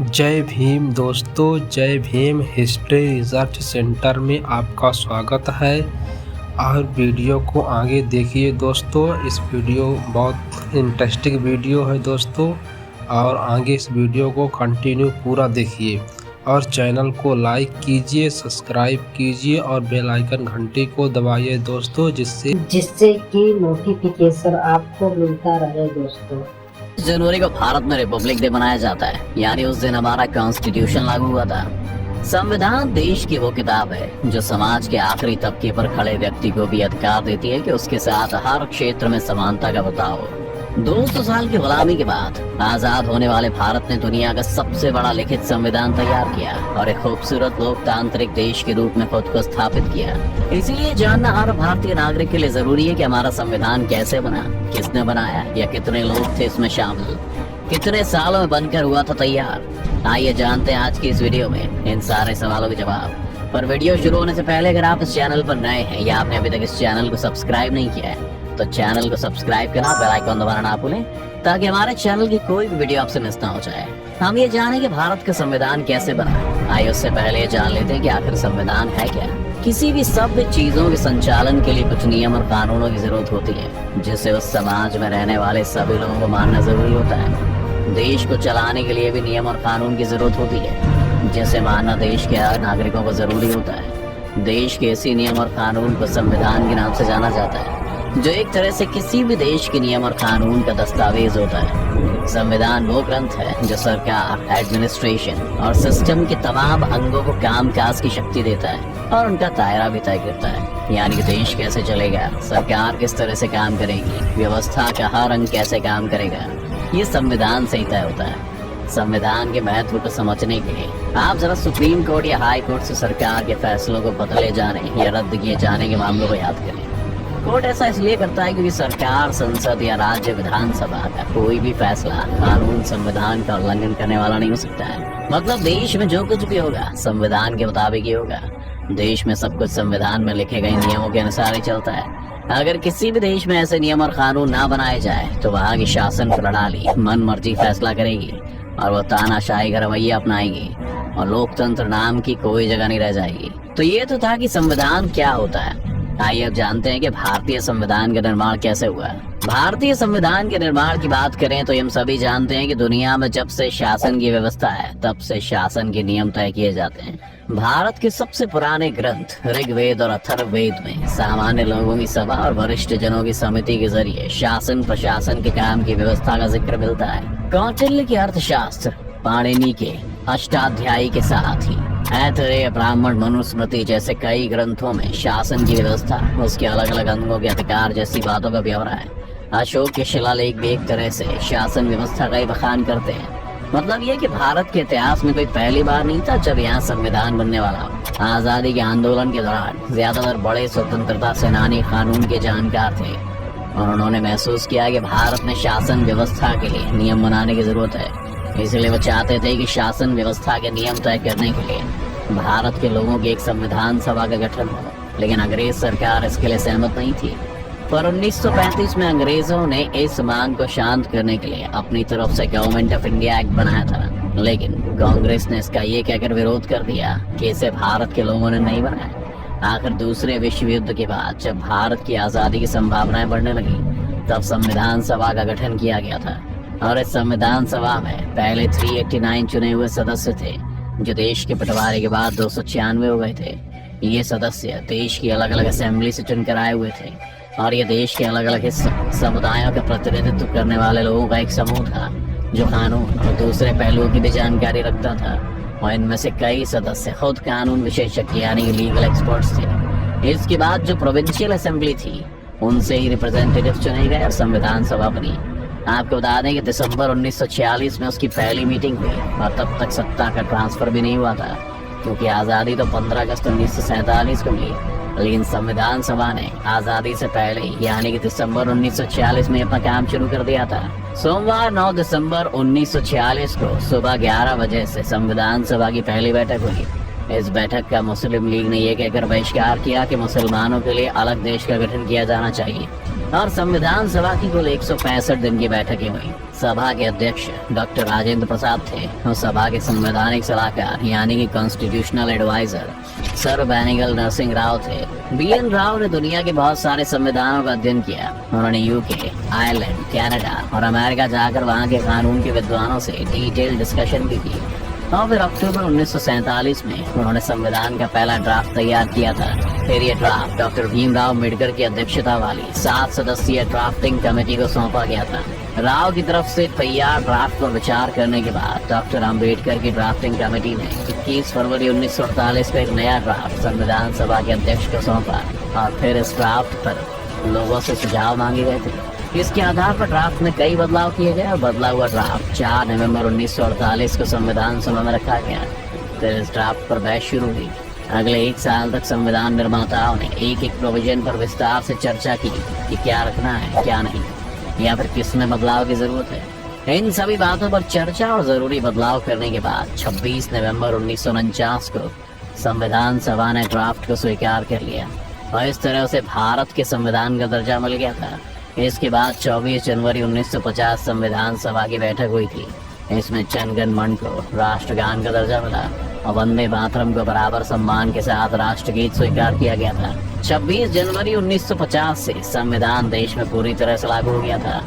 जय भीम दोस्तों, जय भीम। हिस्ट्री रिसर्च सेंटर में आपका स्वागत है। और वीडियो को आगे देखिए दोस्तों। इस वीडियो बहुत इंटरेस्टिंग वीडियो है दोस्तों, और आगे इस वीडियो को कंटिन्यू पूरा देखिए और चैनल को लाइक कीजिए, सब्सक्राइब कीजिए और बेल आइकन घंटी को दबाइए दोस्तों, जिससे कि नोटिफिकेशन आपको मिलता रहे दोस्तों। जनवरी को भारत में रिपब्लिक डे मनाया जाता है, यानी उस दिन हमारा कॉन्स्टिट्यूशन लागू हुआ था। संविधान देश की वो किताब है जो समाज के आखिरी तबके पर खड़े व्यक्ति को भी अधिकार देती है कि उसके साथ हर क्षेत्र में समानता का बर्ताव हो। 200 साल की गुलामी के बाद आजाद होने वाले भारत ने दुनिया का सबसे बड़ा लिखित संविधान तैयार किया और एक खूबसूरत लोकतांत्रिक देश के रूप में खुद को स्थापित किया। इसीलिए जानना हर भारतीय नागरिक के लिए जरूरी है कि हमारा संविधान कैसे बना, किसने बनाया, या कितने लोग थे इसमें शामिल, कितने सालों में बनकर हुआ था तैयार। आइए जानते हैं आज की इस वीडियो में इन सारे सवालों के जवाब। पर वीडियो शुरू होने से पहले अगर आप इस चैनल पर नए हैं या आपने अभी तक इस चैनल को सब्सक्राइब नहीं किया है तो चैनल को सब्सक्राइब करना, बेल आइकन दबाना ना भूलें, ताकि हमारे चैनल की कोई भी वीडियो आपसे मिस ना हो जाए। हम ये जानें कि भारत का संविधान कैसे बना। आइए उससे पहले जान लेते हैं कि आखिर संविधान है क्या। किसी भी सभ्य चीजों के संचालन के लिए कुछ नियम और कानूनों की जरूरत होती है, जिसे उस समाज में रहने वाले सभी लोगों को मानना जरूरी होता है। देश को चलाने के लिए भी नियम और कानून की जरूरत होती है, जिसे मानना देश के हर नागरिकों को जरूरी होता है। देश के इसी नियम और कानून को संविधान के नाम से जाना जाता है, जो एक तरह से किसी भी देश के नियम और कानून का दस्तावेज होता है। संविधान वो ग्रंथ है जो सरकार, एडमिनिस्ट्रेशन और सिस्टम के तमाम अंगों को कामकाज की शक्ति देता है और उनका दायरा भी तय करता है। यानी कि देश कैसे चलेगा, सरकार किस तरह से काम करेगी, व्यवस्था का हर अंग कैसे काम करेगा, ये संविधान से ही तय होता है। संविधान के महत्व को समझने के लिए आप जरा सुप्रीम कोर्ट या हाई कोर्ट से सरकार के फैसलों को बदले जाने या रद्द किए जाने के मामलों को याद करें। कोर्ट ऐसा इसलिए करता है क्योंकि सरकार, संसद या राज्य विधानसभा का कोई भी फैसला कानून, संविधान का उल्लंघन करने वाला नहीं हो सकता है। मतलब देश में जो कुछ भी होगा संविधान के मुताबिक ही होगा। देश में सब कुछ संविधान में लिखे गए नियमों के अनुसार ही चलता है। अगर किसी भी देश में ऐसे नियम और कानून ना बनाए जाए तो वहाँ की शासन प्रणाली मन मर्जी फैसला करेगी और वो तानाशाही का रवैया अपनाएगी और लोकतंत्र नाम की कोई जगह नहीं रह जाएगी। तो ये तो था कि संविधान क्या होता है। आइए अब जानते हैं कि भारतीय संविधान का निर्माण कैसे हुआ। भारतीय संविधान के निर्माण की बात करें तो हम सभी जानते हैं कि दुनिया में जब से शासन की व्यवस्था है तब से शासन के नियम तय किए जाते हैं। भारत के सबसे पुराने ग्रंथ ऋग्वेद और अथर्ववेद में सामान्य लोगों की सभा और वरिष्ठ जनों की समिति के जरिए शासन प्रशासन के काम की व्यवस्था का जिक्र मिलता है। कौटिल्य के अर्थशास्त्र, पाणिनि के अष्टाध्यायी के साथ ही ऐतरेय, ब्राह्मण, मनुस्मृति जैसे कई ग्रंथों में शासन की व्यवस्था, उसके अलग अलग अंगों के अधिकार जैसी बातों का ब्यौरा है। अशोक के शिलालेख भी एक तरह से शासन व्यवस्था का ही बखान करते हैं। मतलब ये कि भारत के इतिहास में कोई पहली बार नहीं था जब यहाँ संविधान बनने वाला हो। आजादी के आंदोलन के दौरान ज्यादातर बड़े स्वतंत्रता सेनानी कानून के जानकार थे और उन्होंने महसूस किया कि भारत में शासन व्यवस्था के लिए नियम बनाने की जरूरत है। इसलिए वो चाहते थे कि शासन व्यवस्था के नियम तय करने के लिए भारत के लोगों की एक संविधान सभा का गठन हो। लेकिन अंग्रेज सरकार इसके लिए सहमत नहीं थी। पर 1935 में अंग्रेजों ने इस मांग को शांत करने के लिए अपनी तरफ से गवर्नमेंट ऑफ इंडिया एक्ट बनाया था। लेकिन कांग्रेस ने इसका ये कहकर विरोध कर दिया कि इसे भारत के लोगों ने नहीं बनाया। आखिर दूसरे विश्व युद्ध के बाद जब भारत की आजादी की संभावनाएं बढ़ने लगी तब संविधान सभा का गठन किया गया था और इस संविधान सभा में पहले 389 चुने हुए सदस्य थे, जो देश के बंटवारे के बाद 296 हो गए थे। ये सदस्य देश की अलग अलग असेंबली से चुनकर आए हुए थे और ये देश के अलग अलग समुदायों का प्रतिनिधित्व करने वाले लोगों का एक समूह था जो कानून और दूसरे पहलुओं की भी जानकारी रखता था। और इनमें से कई सदस्य खुद कानून विशेषज्ञ यानी कि लीगल एक्सपर्ट्स थे। इसके बाद जो प्रोविंशियल असेंबली थी उनसे ही रिप्रेजेंटेटिव चुने गए और संविधान सभा बनी। आपको बता दें कि दिसंबर 1946 में उसकी पहली मीटिंग हुई और तब तक सत्ता का ट्रांसफर भी नहीं हुआ था, क्योंकि आज़ादी तो 15 अगस्त 1947 को मिली। लेकिन संविधान सभा ने आज़ादी से पहले यानी कि दिसंबर 1946 में अपना काम शुरू कर दिया था। सोमवार 9 दिसंबर 1946 को सुबह 11 बजे से संविधान सभा की पहली बैठक हुई। इस बैठक का मुस्लिम लीग ने यह कहकर बहिष्कार किया कि मुसलमानों के लिए अलग देश का गठन किया जाना चाहिए और संविधान सभा की कुल 165 दिन की बैठकें हुई। सभा के अध्यक्ष डॉक्टर राजेंद्र प्रसाद थे और सभा के संवैधानिक सलाहकार यानी कि constitutional adviser sir Benegal Narasimha Rau थे। BN राव ने दुनिया के बहुत सारे संविधानों का अध्ययन किया। उन्होंने UK, आयरलैंड, कनाडा और अमेरिका जाकर वहाँ के कानून के विद्वानों से डिटेल डिस्कशन भी की और फिर अक्टूबर 1947 में उन्होंने संविधान का पहला ड्राफ्ट तैयार किया था। फिर ये ड्राफ्ट डॉक्टर भीमराव अम्बेडकर की अध्यक्षता वाली 7 सदस्यीय ड्राफ्टिंग कमेटी को सौंपा गया था। राव की तरफ से तैयार ड्राफ्ट पर विचार करने के बाद डॉक्टर अम्बेडकर की ड्राफ्टिंग कमेटी ने 21 फरवरी 1948 को एक नया ड्राफ्ट संविधान सभा के अध्यक्ष को सौंपा और फिर इस ड्राफ्ट पर लोगों से सुझाव मांगे गए थे। इसके आधार पर ड्राफ्ट में कई बदलाव किए गए और बदला हुआ ड्राफ्ट 4 नवंबर 1948 को संविधान सभा में रखा गया। फिर इस ड्राफ्ट पर बहस शुरू हुई। अगले 1 साल तक संविधान निर्माताओं ने एक प्रोविजन पर विस्तार से चर्चा की कि क्या रखना है, क्या नहीं, या फिर किसमें बदलाव की जरूरत है। इन सभी बातों पर चर्चा और जरूरी बदलाव करने के बाद 26 नवंबर 1949 को संविधान सभा ने ड्राफ्ट को स्वीकार कर लिया और इस तरह से भारत के संविधान का दर्जा मिल गया था। इसके बाद 24 जनवरी 1950 संविधान सभा की बैठक हुई थी। इसमें जनगण मन को राष्ट्रगान का दर्जा मिला और वंदे मातरम को बराबर सम्मान के साथ राष्ट्रगीत स्वीकार किया गया था। 26 जनवरी 1950 से संविधान देश में पूरी तरह से लागू हो गया था।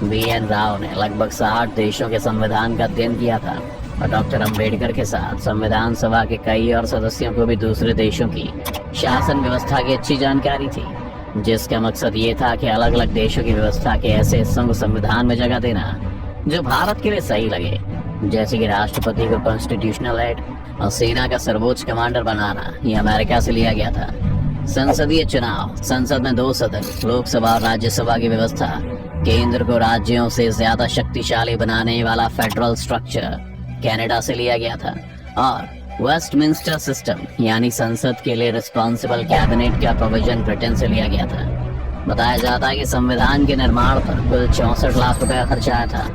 BN राव ने लगभग 60 देशों के संविधान का अध्ययन किया था और डॉक्टर अम्बेडकर के साथ संविधान सभा के कई और सदस्यों को भी दूसरे देशों की शासन व्यवस्था की अच्छी जानकारी थी, जिसका मकसद ये था कि अलग अलग देशों की व्यवस्था के ऐसे हिस्सों को संविधान में जगह देना जो भारत के लिए सही लगे, जैसे कि राष्ट्रपति को कॉन्स्टिट्यूशनल हेड और सेना का सर्वोच्च कमांडर बनाना। ये अमेरिका से लिया गया था। संसदीय चुनाव, संसद में 2 सदन, लोकसभा और राज्यसभा की व्यवस्था, केंद्र को राज्यों से ज्यादा शक्तिशाली बनाने वाला फेडरल स्ट्रक्चर कनाडा से लिया गया था और वेस्टमिंस्टर सिस्टम यानी संसद के लिए रिस्पॉन्सिबल कैबिनेट का प्रोविजन ब्रिटेन से लिया गया था। बताया जाता है कि संविधान के निर्माण पर कुल 64 लाख रुपया खर्च आया था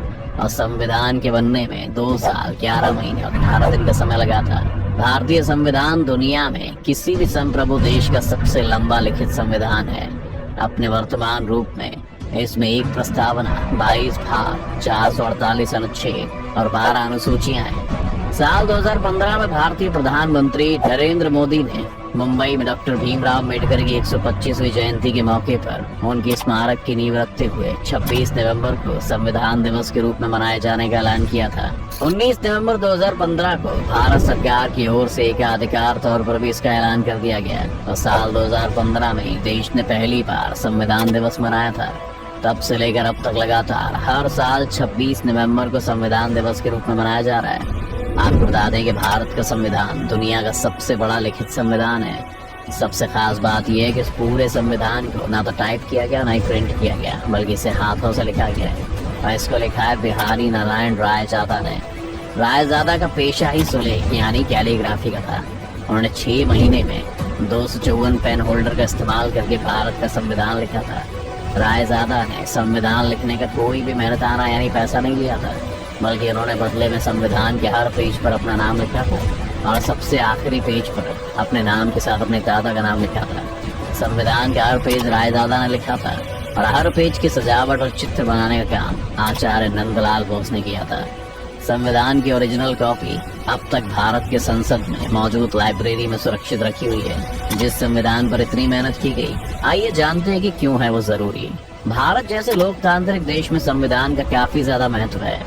और संविधान के बनने में 2 साल 11 महीने और 18 दिन का समय लगा था। भारतीय संविधान दुनिया में किसी भी संप्रभु देश का सबसे लंबा लिखित संविधान है। अपने वर्तमान रूप में इसमें एक प्रस्तावना, 22 भाग, 448 अनुच्छेद और 12 अनुसूचियां हैं। साल 2015 में भारतीय प्रधानमंत्री नरेंद्र मोदी ने मुंबई में डॉक्टर भीमराव अम्बेडकर की 125वीं जयंती के मौके पर उनकी स्मारक की नींव रखते हुए 26 नवंबर को संविधान दिवस के रूप में मनाए जाने का ऐलान किया था। 19 नवंबर 2015 को भारत सरकार की ओर से एकाधिकार तौर पर भी इसका ऐलान कर दिया गया और साल 2015 में देश ने पहली बार संविधान दिवस मनाया था। तब से लेकर अब तक लगातार हर साल 26 नवंबर को संविधान दिवस के रूप में मनाया जा रहा है। आपको बता दें कि भारत का संविधान दुनिया का सबसे बड़ा लिखित संविधान है। सबसे खास बात यह है कि इस पूरे संविधान को ना तो टाइप किया गया, ना ही प्रिंट किया गया, बल्कि इसे हाथों से लिखा गया है और इसको लिखा है बिहारी नारायण रायजादा ने। रायजादा का पेशा ही सुलेख यानी कैलीग्राफी का था। उन्होंने 6 महीने में 254 पेन होल्डर का इस्तेमाल करके भारत का संविधान लिखा था। रायजादा ने संविधान लिखने का कोई भी मेहनताना यानी पैसा नहीं लिया था, बल्कि उन्होंने बदले में संविधान के हर पेज पर अपना नाम लिखा था और सबसे आखिरी पेज पर अपने नाम के साथ अपने दादा का नाम लिखा था। संविधान का हर पेज रायदादा ने लिखा था और हर पेज की सजावट और चित्र बनाने का काम आचार्य नंदलाल बोस ने किया था। संविधान की ओरिजिनल कॉपी अब तक भारत के संसद में मौजूद लाइब्रेरी में सुरक्षित रखी हुई है। जिस संविधान पर इतनी मेहनत की गई, आइए जानते हैं कि क्यों है वो जरूरी। भारत जैसे लोकतांत्रिक देश में संविधान का काफी ज्यादा महत्व है।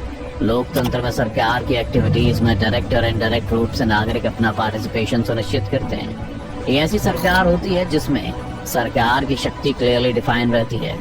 लोकतंत्र में सरकार की एक्टिविटीज में डायरेक्ट और इनडायरेक्ट रूप से नागरिक अपना पार्टिसिपेशन सुनिश्चित करते हैं। ये ऐसी सरकार होती है जिसमें सरकार की शक्ति क्लियरली डिफाइन रहती है।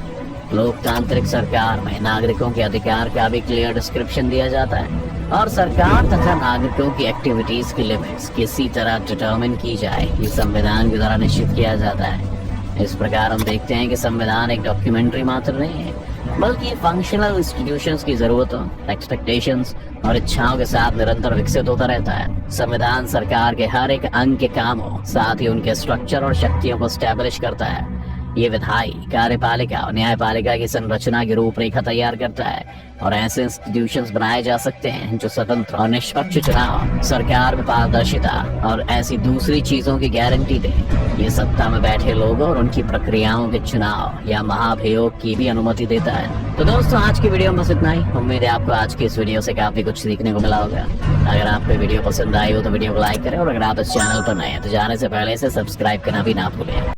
लोकतांत्रिक सरकार में नागरिकों के अधिकार का भी क्लियर डिस्क्रिप्शन दिया जाता है और सरकार तथा नागरिकों की एक्टिविटीज की लिमिट्स किसी तरह डिटरमिन की जाए, ये संविधान के द्वारा निश्चित किया जाता है। इस प्रकार हम देखते हैं कि संविधान एक डॉक्यूमेंट्री मात्र नहीं है, बल्कि फंक्शनल इंस्टीट्यूशंस की जरूरतों, एक्सपेक्टेशंस और इच्छाओं के साथ निरंतर विकसित होता रहता है। संविधान सरकार के हर एक अंग के कामों, साथ ही उनके स्ट्रक्चर और शक्तियों को स्टैब्लिश करता है। ये विधायी, कार्यपालिका और न्यायपालिका की संरचना की रूपरेखा तैयार करता है और ऐसे इंस्टीट्यूशंस बनाए जा सकते हैं जो स्वतंत्र और निष्पक्ष चुनाव, सरकार में पारदर्शिता और ऐसी दूसरी चीजों की गारंटी दे। ये सत्ता में बैठे लोगों और उनकी प्रक्रियाओं के चुनाव या महाभियोग की भी अनुमति देता है। तो दोस्तों, आज की वीडियो में बस इतना ही। उम्मीद है आपको आज की इस वीडियो से काफी कुछ सीखने को मिला होगा। अगर आपको वीडियो पसंद आई हो तो वीडियो को लाइक करें और अगर आप इस चैनल पर नए हैं तो जाने से पहले इसे सब्सक्राइब करना भी ना भूलें।